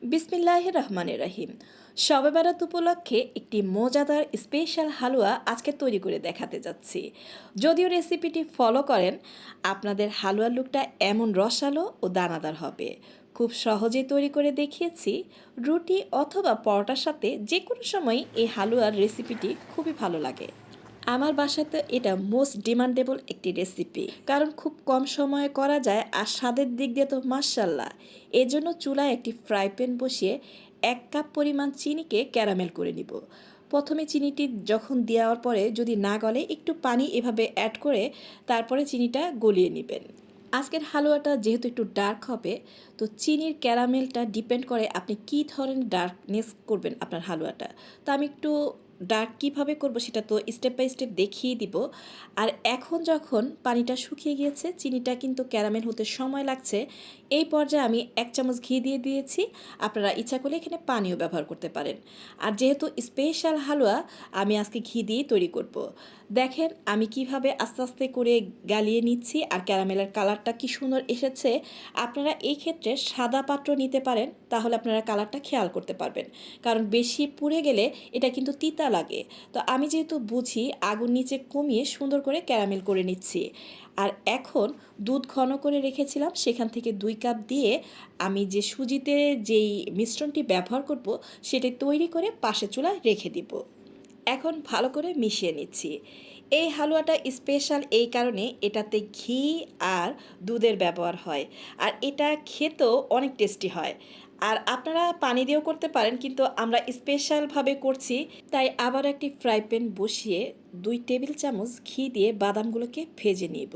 বিসমিল্লাহির রহমানির রহিম। শবে বরাত উপলক্ষে একটি মজাদার স্পেশাল হালুয়া আজকে তৈরি করে দেখাতে যাচ্ছি। যদিও রেসিপিটি ফলো করেন, আপনাদের হালুয়ার লুকটা এমন রসালো ও দানাদার হবে। খুব সহজেই তৈরি করে দেখিয়েছি। রুটি অথবা পরোটার সাথে যে কোনো সময় এই হালুয়ার রেসিপিটি খুবই ভালো লাগে। আমার বাসাতে এটা মোস্ট ডিমান্ডেবল একটি রেসিপি, কারণ খুব কম সময়ে করা যায় আর স্বাদের দিক দিয়ে তো মাশাল্লাহ। এজন্য চুলায় একটি ফ্রাই প্যান বসিয়ে 1 কাপ পরিমাণ চিনিকে ক্যারামেল করে নিব। প্রথমে চিনিটি যখন দেওয়ার পরে যদি না গলে একটু পানি এভাবে অ্যাড করে তারপরে চিনিটা গলিয়ে নেবেন। আজকের হালুয়াটা যেহেতু একটু ডার্ক হবে, তো চিনির ক্যারামেলটা ডিপেন্ড করে আপনি কী ধরনের ডার্কনেস করবেন আপনার হালুয়াটা। তো আমি একটু ডার্ক কীভাবে করব সেটা তো স্টেপ বাই স্টেপ দেখিয়ে দিব। আর এখন যখন পানিটা শুকিয়ে গিয়েছে, চিনিটা কিন্তু ক্যারামেল হতে সময় লাগছে, এই পর্যায়ে আমি 1 চামচ ঘি দিয়ে দিয়েছি। আপনারা ইচ্ছা করলে এখানে পানিও ব্যবহার করতে পারেন। আর যেহেতু স্পেশাল হালুয়া, আমি আজকে ঘি দিয়েই তৈরি করব। দেখেন আমি কিভাবে আস্তে আস্তে করে গালিয়ে নিচ্ছি আর ক্যারামেলের কালারটা কি সুন্দর এসেছে। আপনারা এই ক্ষেত্রে সাদা পাত্র নিতে পারেন, তাহলে আপনারা কালারটা খেয়াল করতে পারবেন। কারণ বেশি পুড়ে গেলে এটা কিন্তু তিতা লাগে। তো আমি যেহেতু বুঝি, আগুন নিচে কমিয়ে সুন্দর করে ক্যারামেল করে নিচ্ছি। আর এখন দুধ ঘন করে রেখেছিলাম, সেখান থেকে 2 কাপ দিয়ে আমি যে সুজিতে যেই মিশ্রণটি ব্যবহার করব সেটা তৈরি করে পাশে চুলায় রেখে দিব। এখন ভালো করে মিশিয়ে নিচ্ছি। এই হালুয়াটা স্পেশাল এই কারণে এটাতে ঘি আর দুধের ব্যবহার হয়, আর এটা খেতেও অনেক টেস্টি হয়। আর আপনারা পানি দিয়েও করতে পারেন, কিন্তু আমরা স্পেশালভাবে করছি, তাই আবার একটি ফ্রাই প্যান বসিয়ে 2 টেবিল চামচ ঘি দিয়ে বাদামগুলোকে ভেজে নিব।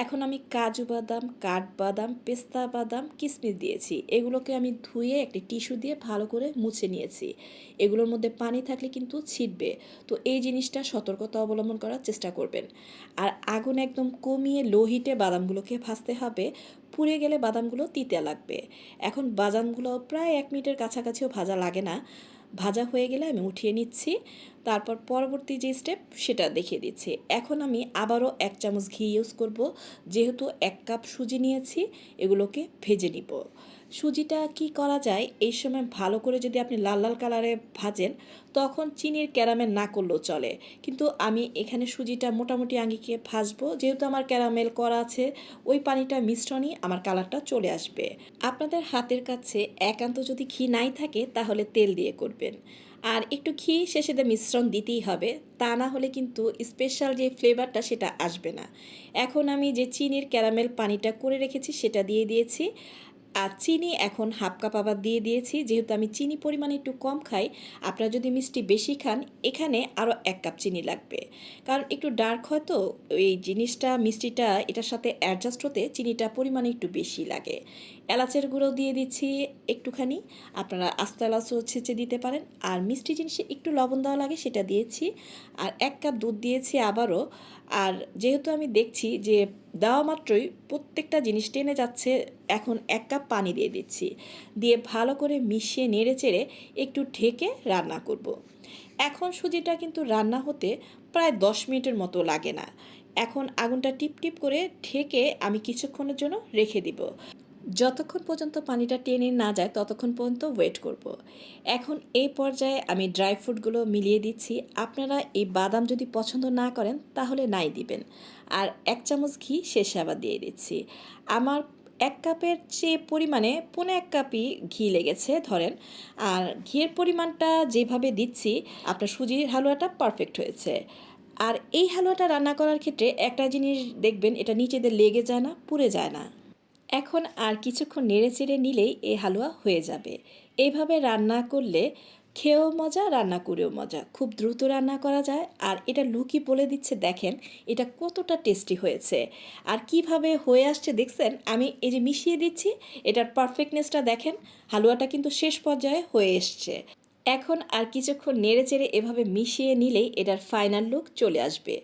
এখন আমি কাজু বাদাম, কাঠবাদাম, পেস্তা বাদাম, কিশমিশ দিয়েছি। এগুলোকে আমি ধুয়ে একটি টিস্যু দিয়ে ভালো করে মুছে নিয়েছি। এগুলোর মধ্যে পানি থাকলে কিন্তু ছিটবে, তো এই জিনিসটা সতর্কতা অবলম্বন করার চেষ্টা করবেন। আর আগুন একদম কমিয়ে লো হিটে বাদামগুলোকে ভাজতে হবে। পুড়ে গেলে বাদামগুলো তিতে লাগবে। এখন বাদামগুলো প্রায় 1 মিনিটের কাছাকাছিও ভাজা লাগে না। ভাজা হয়ে গেলে আমি উঠিয়ে নিচ্ছি। তারপর পরবর্তী যে স্টেপ সেটা দেখিয়ে দিচ্ছি। এখন আমি আবারও 1 চামচ ঘি ইউজ করব। যেহেতু 1 কাপ সুজি নিয়েছি, এগুলোকে ভেজে নিব। সুজিটা কি করা যায়, এই সময় ভালো করে যদি আপনি লাল লাল কালারে ভাজেন, তখন চিনির ক্যারামেল না করলেও চলে। কিন্তু আমি এখানে সুজিটা মোটামুটি আঙ্গিকে ভাজবো, যেহেতু আমার ক্যারামেল করা আছে, ওই পানিটা মিশ্রণই আমার কালারটা চলে আসবে। আপনাদের হাতের কাছে একান্ত যদি ঘি নাই থাকে, তাহলে তেল দিয়ে করবেন। আর একটু ঘি শেষে মিশ্রণ দিতেই হবে, তা না হলে কিন্তু স্পেশাল যে ফ্লেভারটা সেটা আসবে না। এখন আমি যে চিনির ক্যারামেল পানিটা করে রেখেছি সেটা দিয়ে দিয়েছি। আর চিনি এখন 1/2 কাপ আবার দিয়ে দিয়েছি। যেহেতু আমি চিনি পরিমাণ একটু কম খাই, আপনারা যদি মিষ্টি বেশি খান, এখানে আরও 1 কাপ চিনি লাগবে। কারণ একটু ডার্ক হয় তো এই জিনিসটা, মিষ্টিটা এটার সাথে অ্যাডজাস্ট হতে চিনিটা পরিমাণে একটু বেশি লাগে। এলাচের গুঁড়ো দিয়ে দিচ্ছি একটুখানি, আপনারা আস্ত এলাচও ছেঁচে দিতে পারেন। আর মিষ্টি জিনিসে একটু লবণ দেওয়া লাগে, সেটা দিয়েছি। আর 1 কাপ দুধ দিয়েছি আবারও। আর যেহেতু আমি দেখছি যে দেওয়া মাত্রই প্রত্যেকটা জিনিস টেনে যাচ্ছে, এখন 1 কাপ পানি দিয়ে দিচ্ছি। দিয়ে ভালো করে মিশিয়ে নেড়ে চেড়ে একটু ঢেকে রান্না করব। এখন সুজিটা কিন্তু রান্না হতে প্রায় 10 মিনিটের মতো লাগে না। এখন আগুনটা টিপ টিপ করে ঢেকে আমি কিছুক্ষণের জন্য রেখে দিব। যতক্ষণ পর্যন্ত পানিটা টেনে না যায় ততক্ষণ পর্যন্ত ওয়েট করব। এখন এই পর্যায়ে আমি ড্রাই ফ্রুটগুলো মিলিয়ে দিচ্ছি। আপনারা এই বাদাম যদি পছন্দ না করেন তাহলে নাই দিবেন। আর 1 চামচ ঘি শেষে আবার দিয়ে দিচ্ছি। আমার 1 কাপের চেয়ে পরিমাণে 1.25 কাপই ঘি লেগেছে ধরেন। আর ঘিয়ের পরিমাণটা যেভাবে দিচ্ছি, আপনার সুজির হালুয়াটা পারফেক্ট হয়েছে। আর এই হালুয়াটা রান্না করার ক্ষেত্রে একটা জিনিস দেখবেন, এটা নিচেদের লেগে যায় না, পুড়ে যায় না। এখন আর কিছুক্ষণ নেড়েচেড়ে নিলেই এই হালুয়া হয়ে যাবে। এইভাবে রান্না করলে খেয়েও মজা, রান্না করেও মজা। খুব দ্রুত রান্না করা যায়, আর এটা লুকই বলে দিচ্ছে দেখেন এটা কতটা টেস্টি হয়েছে। আর কিভাবে হয়ে আসছে দেখছেন, আমি এই যে মিশিয়ে দিচ্ছি, এটার পারফেক্টনেসটা দেখেন। হালুয়াটা কিন্তু শেষ পর্যায়ে হয়ে এসছে। এখন আর কিছুক্ষণ নেড়েচেড়ে এভাবে মিশিয়ে নিলেই এটার ফাইনাল লুক চলে আসবে।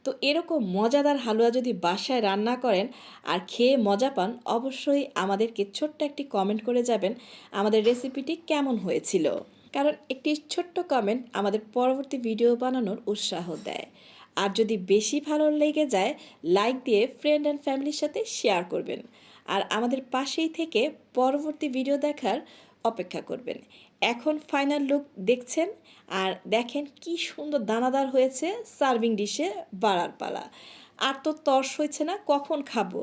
তো এরকম মজাদার হালুয়া যদি বাসায় রান্না করেন আর খেয়ে মজা পান, অবশ্যই আমাদেরকে ছোট্ট একটি কমেন্ট করে যাবেন আমাদের রেসিপিটি কেমন হয়েছিল। কারণ একটি ছোট্ট কমেন্ট আমাদের পরবর্তী ভিডিও বানানোর উৎসাহ দেয়। আর যদি বেশি ভালো লেগে যায়, লাইক দিয়ে ফ্রেন্ড অ্যান্ড ফ্যামিলির সাথে শেয়ার করবেন। আর আমাদের পাশেই থেকে পরবর্তী ভিডিও দেখার অপেক্ষা করবেন। এখন ফাইনাল লুক দেখছেন আর দেখেন কি সুন্দর দানাদার হয়েছে। সার্ভিং ডিশে বাড়ার পালা। আর তো তর্স হয়েছে না কখন খাবো,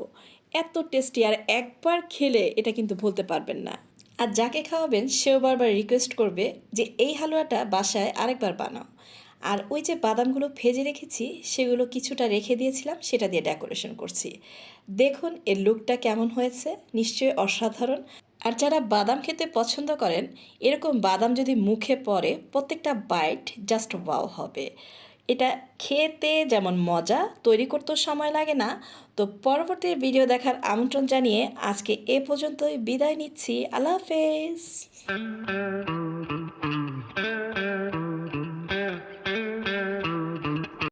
এত টেস্টি। আর একবার খেলে এটা কিন্তু ভুলতে পারবেন না। আর যাকে খাওয়াবেন সেও বারবার রিকোয়েস্ট করবে যে এই হালুয়াটা বাসায় আরেকবার বানাও। আর ওই যে বাদামগুলো ভেজে রেখেছি সেগুলো কিছুটা রেখে দিয়েছিলাম, সেটা দিয়ে ডেকোরেশন করছি। দেখুন এর লুকটা কেমন হয়েছে, নিশ্চয়ই অসাধারণ। আর যারা বাদাম খেতে পছন্দ করেন, এরকম বাদাম যদি মুখে পড়ে প্রত্যেকটা বাইট জাস্ট ওয়াও হবে। এটা খেতে যেমন মজা, তৈরি করতেও সময় লাগে না। তো পরবর্তী ভিডিও দেখার আমন্ত্রণ জানিয়ে আজকে এ পর্যন্তই বিদায় নিচ্ছি। আল্লাহ হাফেজ।